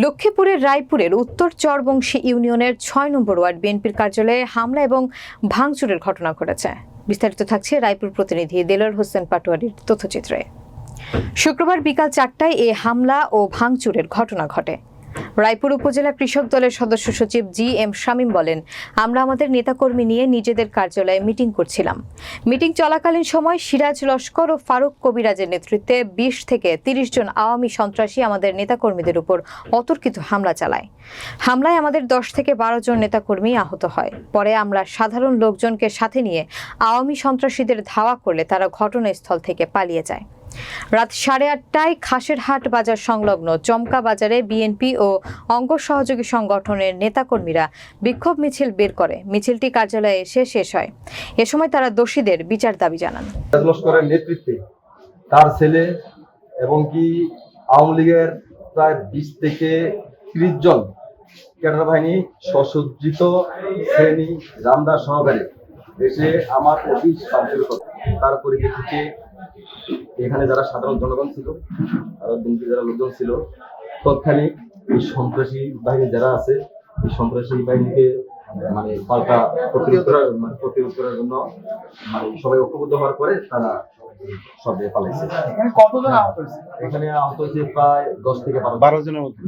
লক্ষ্মীপুরের রায়পুরের উত্তর চরবংশী ইউনিয়নের ৬ নম্বর ওয়ার্ড বিএনপির কার্যালয়ে হামলা এবং ভাঙচুরের ঘটনা ঘটেছে। বিস্তারিত থাকছে রায়পুর প্রতিনিধি দেলোয়ার হোসেন পাটোয়ারির তথ্যচিত্রে। শুক্রবার বিকাল ৪টায় এ হামলা ও ভাঙচুরের ঘটনা ঘটে। রায়পুর উপজেলা কৃষক দলের সদস্য সচিব জি.এম. শামীম বলেন, আমরা আমাদের নেতাকর্মী নিয়ে নিজেদের কার্যালয়ে মিটিং করছিলাম। মিটিং চলাকালীন সময় সিরাজ লস্কর ও ফারুক কবিরাজের নেতৃত্বে ২০ থেকে ৩০ জন আওয়ামী সন্ত্রাসী আমাদের নেতাকর্মীদের উপর অতর্কিত হামলা চালায়। হামলায় আমাদের ১০ থেকে ১২ জন নেতাকর্মী আহত হয়। পরে আমরা সাধারণ লোকজনকে সাথে নিয়ে আওয়ামী সন্ত্রাসীদের ধাওয়া করলে তারা ঘটনাস্থল থেকে পালিয়ে যায়। রাত ৮:৩০টায় খাসেরহাট বাজার সংলগ্ন চমকা বাজারে বিএনপি ও অঙ্গ সহযোগী সংগঠনের নেতাকর্মীরা বিক্ষোভ মিছিল বের করে। মিছিলটি কার্যালয়ে এসে শেষ হয়। এ সময় তারা দোষীদের বিচার দাবি জানান। লস্করের নেতৃত্বে তার ছেলে এবং কি আওয়ামী লীগের প্রায় ২০ থেকে ৩০ জন ক্যাডার বাহিনী সসজ্জিত শ্রেণী রামদা সহকারে এসে আমার অফিস ভাঙচুর করে। তার পরিপ্রেক্ষিতে এখানে যারা সাধারণ জনগণ ছিল, আরো বিএনপি যারা লোকজন ছিল, তৎক্ষণিক এই সন্ত্রাসী বাহিনী যারা আছে এই সন্ত্রাসী বাহিনীকে পাল্টা প্রতিরোধ করার জন্য সবাই ঐক্যবদ্ধ হওয়ার পরে তারা সব পালাইছে। কতজন আহত হয়েছে? এখানে আহত হয়েছে প্রায় ১০ থেকে ১২ জনের মধ্যে।